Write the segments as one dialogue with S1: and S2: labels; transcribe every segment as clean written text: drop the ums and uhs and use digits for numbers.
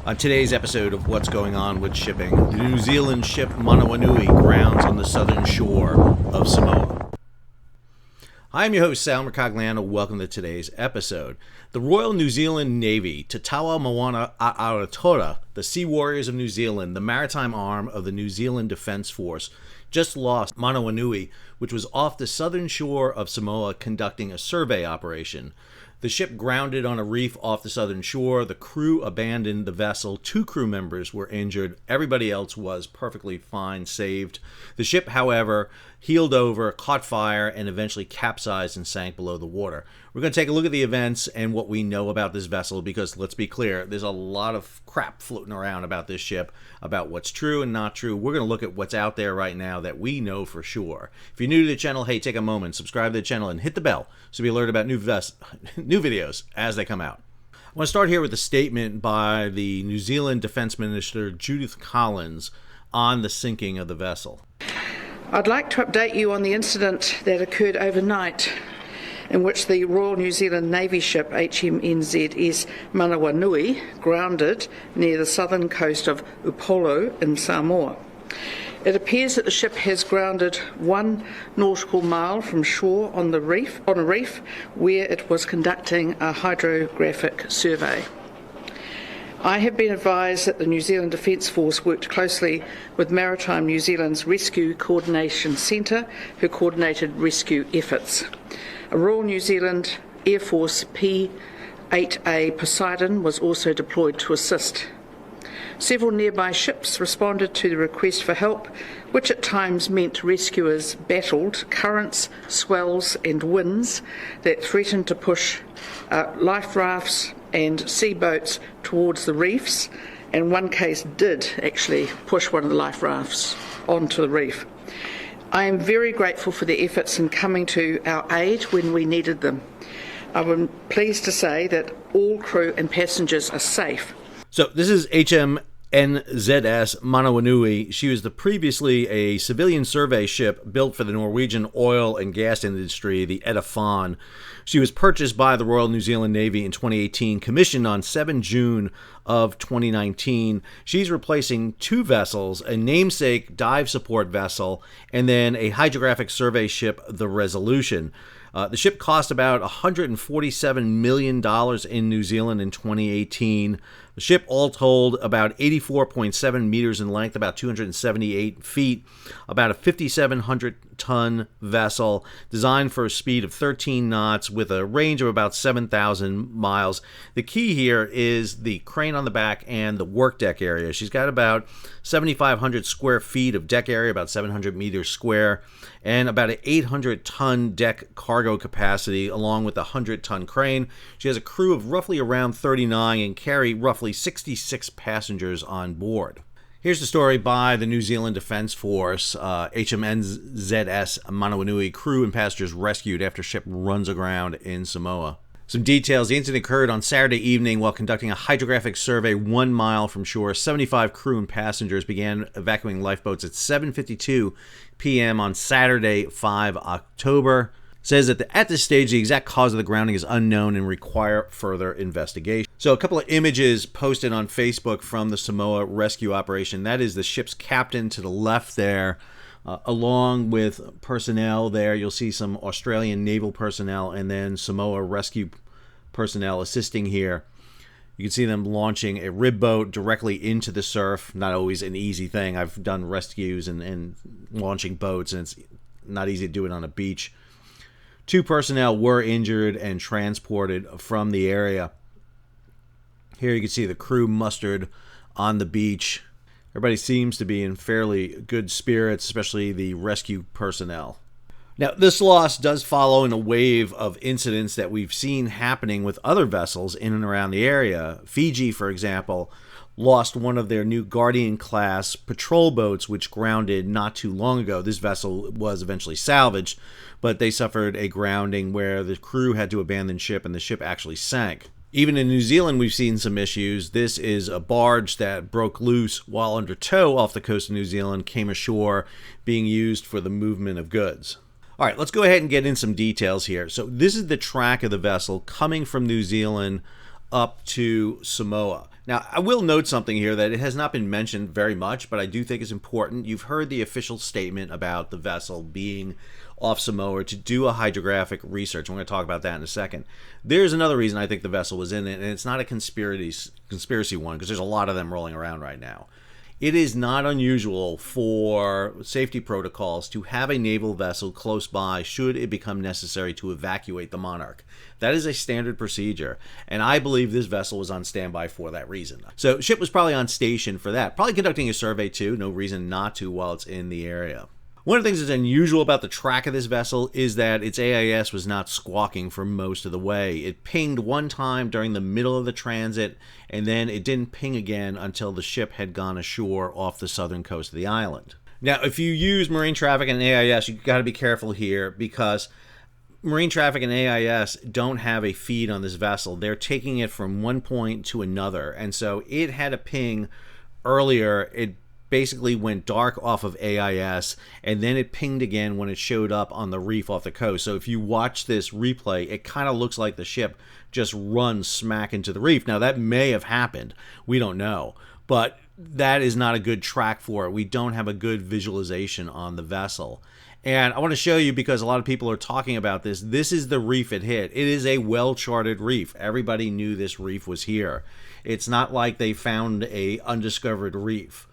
S1: On today's episode of What's Going On with Shipping, the New Zealand ship Manawanui grounds on the southern shore of Samoa. Hi, I'm your host, Sal Mercogliano. Welcome to today's episode. The Royal New Zealand Navy, Te Tawa Moana Aotearoa, the Sea Warriors of New Zealand, the maritime arm of the New Zealand Defence Force, just lost Manawanui, which was off the southern shore of Samoa conducting a survey operation. The ship grounded on a reef off the southern shore. The crew abandoned the vessel. 2 crew members were injured. Everybody else was perfectly fine, saved. The ship, however, heeled over, caught fire, and eventually capsized and sank below the water. We're going to take a look at the events and what we know about this vessel because, let's be clear, there's a lot of crap floating around about this ship, about what's true and not true. We're going to look at what's out there right now that we know for sure. If you're new to the channel, hey, take a moment, subscribe to the channel, and hit the bell so you'll be alerted about new videos as they come out. I want to start here with a statement by the New Zealand Defence Minister Judith Collins on the sinking of the vessel.
S2: I'd like to update you on the incident that occurred overnight in which the Royal New Zealand Navy ship HMNZS Manawanui grounded near the southern coast of Upolu in Samoa. It appears that the ship has grounded 1 nautical mile from shore on a reef where it was conducting a hydrographic survey. I have been advised that the New Zealand Defence Force worked closely with Maritime New Zealand's Rescue Coordination Centre, who coordinated rescue efforts. A Royal New Zealand Air Force P-8A Poseidon was also deployed to assist. Several nearby ships responded to the request for help, which at times meant rescuers battled currents, swells and winds that threatened to push life rafts and sea boats towards the reefs, and one case did actually push one of the life rafts onto the reef. I am very grateful for their efforts in coming to our aid when we needed them. I'm pleased to say that all crew and passengers are safe.
S1: So this is HMNZS Manawanui. She was previously a civilian survey ship built for the Norwegian oil and gas industry, the Edda Fawn. She was purchased by the Royal New Zealand Navy in 2018, commissioned on 7 June of 2019. She's replacing 2 vessels, a namesake dive support vessel, and then a hydrographic survey ship, the Resolution. The ship cost about $147 million in New Zealand in 2018. The ship, all told, about 84.7 meters in length, about 278 feet, about a 5,700-ton vessel designed for a speed of 13 knots with a range of about 7,000 miles. The key here is the crane on the back and the work deck area. She's got about 7,500 square feet of deck area, about 700 meters square, and about an 800-ton deck cargo capacity along with a 100-ton crane. She has a crew of roughly around 39 and carry roughly 66 passengers on board. Here's the story by the New Zealand Defence Force. HMNZS Manawanui crew and passengers rescued after ship runs aground in Samoa. Some details. The incident occurred on Saturday evening while conducting a hydrographic survey 1 mile from shore. 75 crew and passengers began evacuating lifeboats at 7:52 p.m. on Saturday, 5 October. Says that at this stage, the exact cause of the grounding is unknown and require further investigation. So a couple of images posted on Facebook from the Samoa rescue operation. That is the ship's captain to the left there, along with personnel there. You'll see some Australian naval personnel and then Samoa rescue personnel assisting here. You can see them launching a rib boat directly into the surf. Not always an easy thing. I've done rescues and launching boats, and it's not easy to do it on a beach. 2 personnel were injured and transported from the area. Here you can see the crew mustered on the beach. Everybody seems to be in fairly good spirits, especially the rescue personnel. Now, this loss does follow in a wave of incidents that we've seen happening with other vessels in and around the area. Fiji, for example, lost one of their new Guardian-class patrol boats, which grounded not too long ago. This vessel was eventually salvaged, but they suffered a grounding where the crew had to abandon ship and the ship actually sank. Even in New Zealand, we've seen some issues. This is a barge that broke loose while under tow off the coast of New Zealand, came ashore, being used for the movement of goods. All right, let's go ahead and get in some details here. So this is the track of the vessel coming from New Zealand up to Samoa. Now, I will note something here that it has not been mentioned very much, but I do think is important. You've heard the official statement about the vessel being off Samoa to do a hydrographic research. I'm going to talk about that in a second. There's another reason I think the vessel was in it, and it's not a conspiracy one, because there's a lot of them rolling around right now. It is not unusual for safety protocols to have a naval vessel close by should it become necessary to evacuate the Monarch. That is a standard procedure, and I believe this vessel was on standby for that reason. So ship was probably on station for that, probably conducting a survey too, no reason not to while it's in the area. One of the things that's unusual about the track of this vessel is that its AIS was not squawking for most of the way. It pinged one time during the middle of the transit, and then it didn't ping again until the ship had gone ashore off the southern coast of the island. Now, if you use marine traffic and AIS, you've got to be careful here, because marine traffic and AIS don't have a feed on this vessel. They're taking it from one point to another, and so it had a ping earlier. It basically went dark off of AIS, and then it pinged again when it showed up on the reef off the coast. So if you watch this replay, it kind of looks like the ship just runs smack into the reef. Now, that may have happened. We don't know. But that is not a good track for it. We don't have a good visualization on the vessel. And I want to show you, because a lot of people are talking about this. This is the reef it hit. It is a well-charted reef. Everybody knew this reef was here. It's not like they found a undiscovered reef.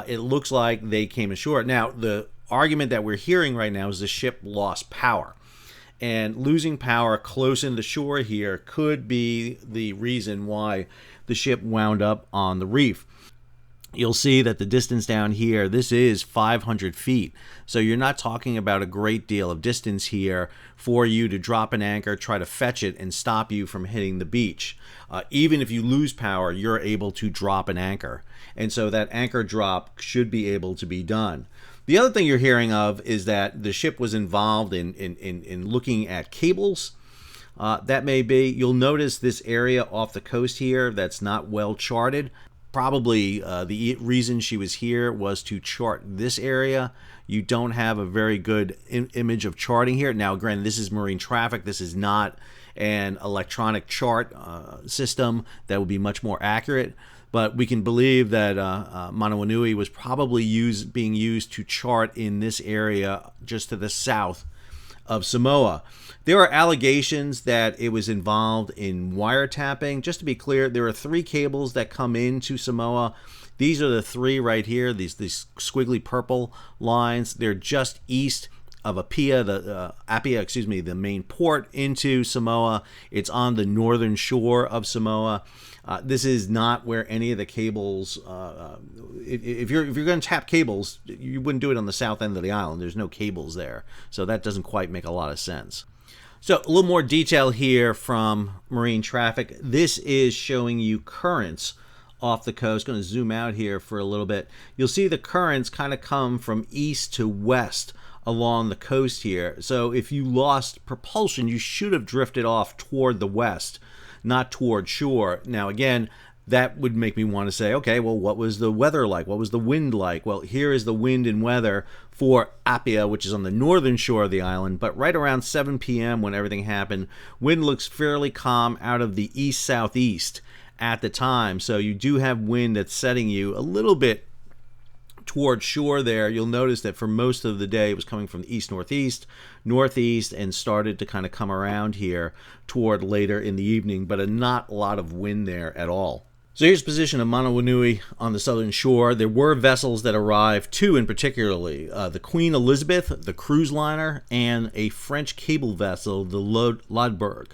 S1: It looks like they came ashore. Now, the argument that we're hearing right now is the ship lost power. And losing power close in the shore here could be the reason why the ship wound up on the reef. You'll see that the distance down here, this is 500 feet. So you're not talking about a great deal of distance here for you to drop an anchor, try to fetch it, and stop you from hitting the beach. Even if you lose power, you're able to drop an anchor. And so that anchor drop should be able to be done. The other thing you're hearing of is that the ship was involved in looking at cables. That may be. You'll notice this area off the coast here that's not well charted. Probably the reason she was here was to chart this area. You don't have a very good image of charting here. Now, granted, this is marine traffic. This is not an electronic chart system that would be much more accurate. But we can believe that Manawanui was probably being used to chart in this area just to the south of Samoa. There are allegations that it was involved in wiretapping. Just to be clear, there are 3 cables that come into Samoa. These are the 3 right here, these squiggly purple lines. They're just east of Apia, the main port into Samoa. It's on the northern shore of Samoa. This is not where any of the cables, if you're going to tap cables, you wouldn't do it on the south end of the island. There's no cables there. So that doesn't quite make a lot of sense. So a little more detail here from marine traffic. This is showing you currents off the coast. Going to zoom out here for a little bit. You'll see the currents kind of come from east to west along the coast here. So if you lost propulsion, you should have drifted off toward the west, not toward shore. Now, again, that would make me want to say, okay, well, what was the weather like? What was the wind like? Well, here is the wind and weather for Apia, which is on the northern shore of the island. But right around 7 p.m. when everything happened, wind looks fairly calm out of the east-southeast at the time. So you do have wind that's setting you a little bit toward shore there. You'll notice that for most of the day it was coming from the east-northeast, northeast, and started to kind of come around here toward later in the evening, but not a lot of wind there at all. So here's the position of Manawanui on the southern shore. There were vessels that arrived, 2 in particularly, the Queen Elizabeth, the cruise liner, and a French cable vessel, the Lodberg.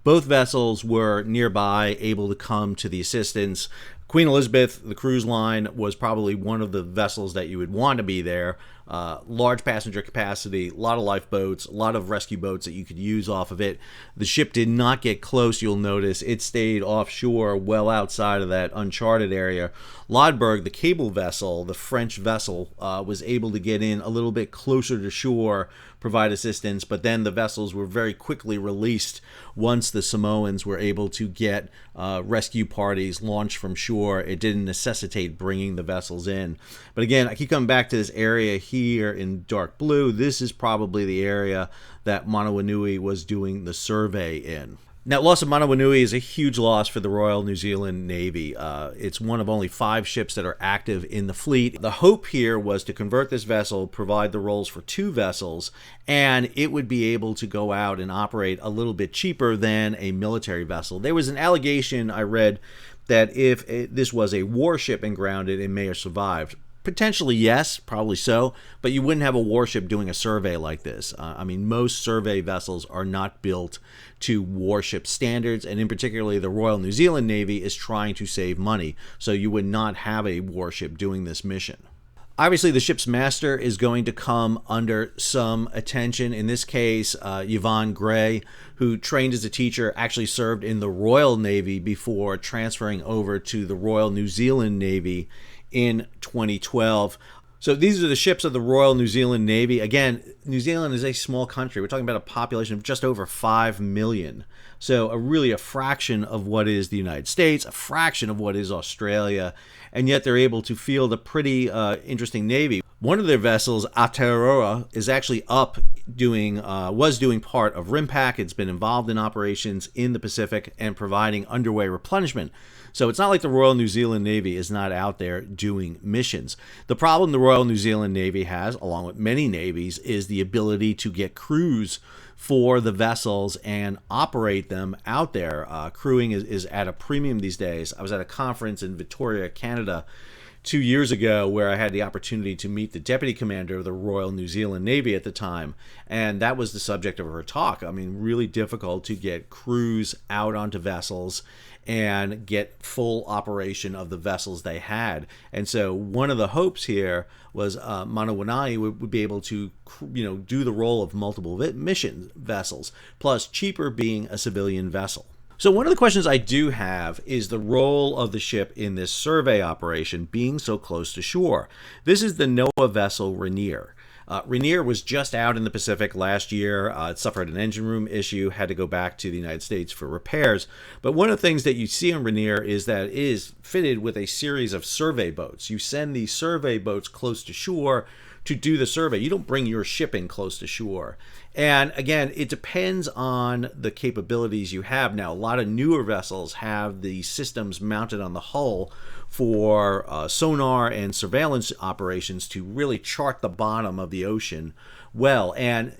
S1: Both vessels were nearby, able to come to the assistance. Queen Elizabeth, the cruise line, was probably one of the vessels that you would want to be there. Large passenger capacity, a lot of lifeboats, a lot of rescue boats that you could use off of it. The ship did not get close, you'll notice. It stayed offshore, well outside of that uncharted area. Lodberg, the cable vessel, the French vessel, was able to get in a little bit closer to shore, provide assistance, but then the vessels were very quickly released once the Samoans were able to get rescue parties launched from shore. It didn't necessitate bringing the vessels in. But again, I keep coming back to this area here in dark blue. This is probably the area that Manawanui was doing the survey in. Now, loss of Manawanui is a huge loss for the Royal New Zealand Navy. It's one of only 5 ships that are active in the fleet. The hope here was to convert this vessel, provide the roles for 2 vessels, and it would be able to go out and operate a little bit cheaper than a military vessel. There was an allegation I read that if this was a warship and grounded, it may have survived. Potentially, yes, probably so, but you wouldn't have a warship doing a survey like this. Most survey vessels are not built to warship standards, and in particular, the Royal New Zealand Navy is trying to save money, so you would not have a warship doing this mission. Obviously, the ship's master is going to come under some attention. In this case, Yvonne Gray, who trained as a teacher, actually served in the Royal Navy before transferring over to the Royal New Zealand Navy in 2012. So these are the ships of the Royal New Zealand Navy. Again, New Zealand is a small country. We're talking about a population of just over 5 million. So really a fraction of what is the United States, a fraction of what is Australia, and yet they're able to field a pretty interesting navy. One of their vessels, Aotearoa, is actually was doing part of RIMPAC. It's been involved in operations in the Pacific and providing underway replenishment. So it's not like the Royal New Zealand Navy is not out there doing missions. The problem the Royal New Zealand Navy has, along with many navies, is the ability to get crews for the vessels and operate them out there. Crewing is at a premium these days. I was at a conference in Victoria, Canada, 2 years ago, where I had the opportunity to meet the deputy commander of the Royal New Zealand Navy at the time, and that was the subject of her talk. Really difficult to get crews out onto vessels and get full operation of the vessels they had. And so one of the hopes here was Manawanui would be able to do the role of multiple mission vessels, plus cheaper being a civilian vessel. So one of the questions I do have is the role of the ship in this survey operation being so close to shore. This is the NOAA vessel Rainier. Rainier was just out in the Pacific last year. It suffered an engine room issue, had to go back to the United States for repairs. But one of the things that you see on Rainier is that it is fitted with a series of survey boats. You send these survey boats close to shore to do the survey. You don't bring your ship in close to shore. And again, it depends on the capabilities you have. Now, a lot of newer vessels have the systems mounted on the hull for sonar and surveillance operations to really chart the bottom of the ocean well. And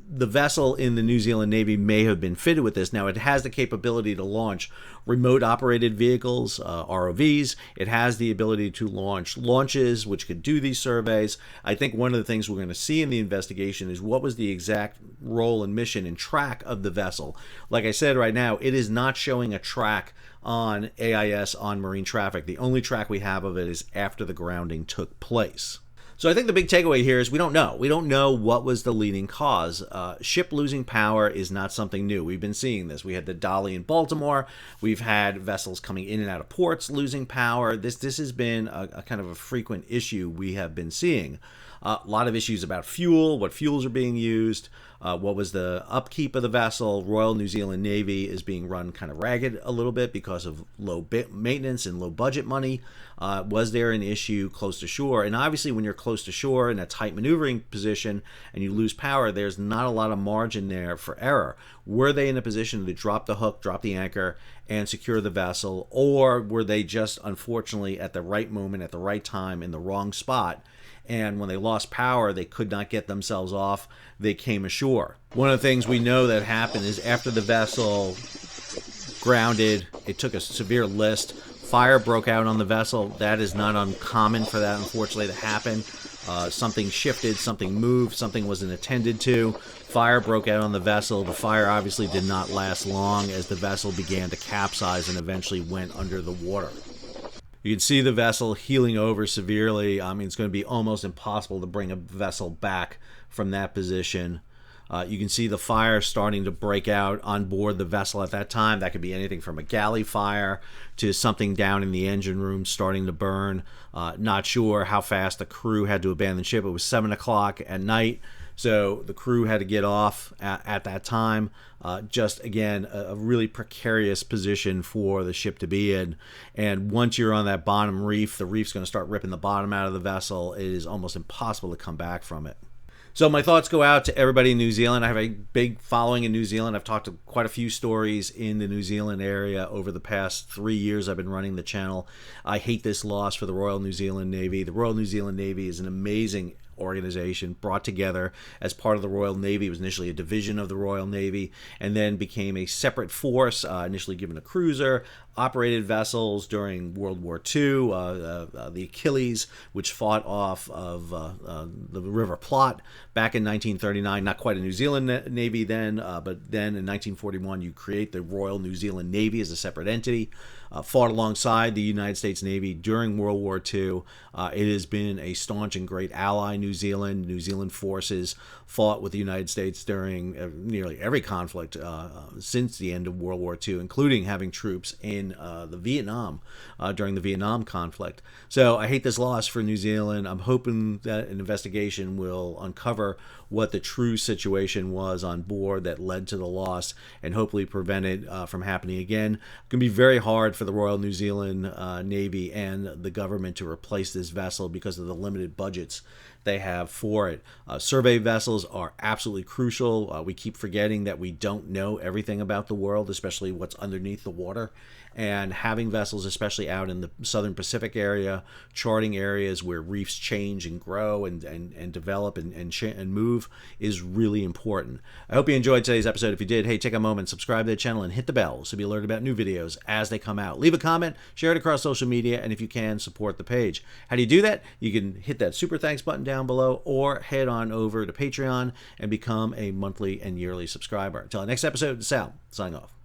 S1: the vessel in the New Zealand Navy may have been fitted with this. Now, it has the capability to launch remote operated vehicles, ROVs. It has the ability to launch launches, which could do these surveys. I think one of the things we're going to see in the investigation is what was the exact role and mission and track of the vessel. Like I said, right now, it is not showing a track on AIS on marine traffic. The only track we have of it is after the grounding took place. So I think the big takeaway here is we don't know. We don't know what was the leading cause. Ship losing power is not something new. We've been seeing this. We had the Dolly in Baltimore. We've had vessels coming in and out of ports losing power. This has been a kind of a frequent issue we have been seeing. A lot of issues about fuel, what fuels are being used, what was the upkeep of the vessel. Royal New Zealand Navy is being run kind of ragged a little bit because of low maintenance and low budget money. Was there an issue close to shore? And obviously when you're close to shore in a tight maneuvering position and you lose power, there's not a lot of margin there for error. Were they in a position to drop the hook, drop the anchor, and secure the vessel? Or were they just unfortunately at the right moment, at the right time, in the wrong spot? And when they lost power, they could not get themselves off. They came ashore. One of the things we know that happened is after the vessel grounded, it took a severe list. Fire broke out on the vessel. That is not uncommon for that, unfortunately, to happen. Something shifted, something moved, something wasn't attended to. Fire broke out on the vessel. The fire obviously did not last long as the vessel began to capsize and eventually went under the water. You can see the vessel heeling over severely. It's going to be almost impossible to bring a vessel back from that position. You can see the fire starting to break out on board the vessel at that time. That could be anything from a galley fire to something down in the engine room starting to burn. Not sure how fast the crew had to abandon ship. It was 7 o'clock at night, so the crew had to get off at that time. Just, again, a really precarious position for the ship to be in. And once you're on that bottom reef, the reef's going to start ripping the bottom out of the vessel. It is almost impossible to come back from it. So my thoughts go out to everybody in New Zealand. I have a big following in New Zealand. I've talked to quite a few stories in the New Zealand area over the past 3 years I've been running the channel. I hate this loss for the Royal New Zealand Navy. The Royal New Zealand Navy is an amazing organization brought together as part of the Royal Navy. It was initially a division of the Royal Navy and then became a separate force, initially given a cruiser, operated vessels during World War II, the Achilles, which fought off of the River Plot back in 1939. Not quite a New Zealand Navy then, but then in 1941 you create the Royal New Zealand Navy as a separate entity. Fought alongside the United States Navy during World War II. It has been a staunch and great ally. New Zealand forces fought with the United States during nearly every conflict since the end of World War II, including having troops in the Vietnam during the Vietnam conflict. So I hate this loss for New Zealand. I'm hoping that an investigation will uncover what the true situation was on board that led to the loss and hopefully prevent it from happening again. It's going to be very hard for the Royal New Zealand Navy and the government to replace this vessel because of the limited budgets they have for it. Survey vessels are absolutely crucial. We keep forgetting that we don't know everything about the world, especially what's underneath the water. And having vessels, especially out in the Southern Pacific area, charting areas where reefs change and grow and develop and move, is really important. I hope you enjoyed today's episode. If you did, hey, take a moment, subscribe to the channel, and hit the bell so be alerted about new videos as they come out. Leave a comment, share it across social media, and if you can, support the page. How do you do that? You can hit that super thanks button down below or head on over to Patreon and become a monthly and yearly subscriber. Until our next episode, Sal, signing off.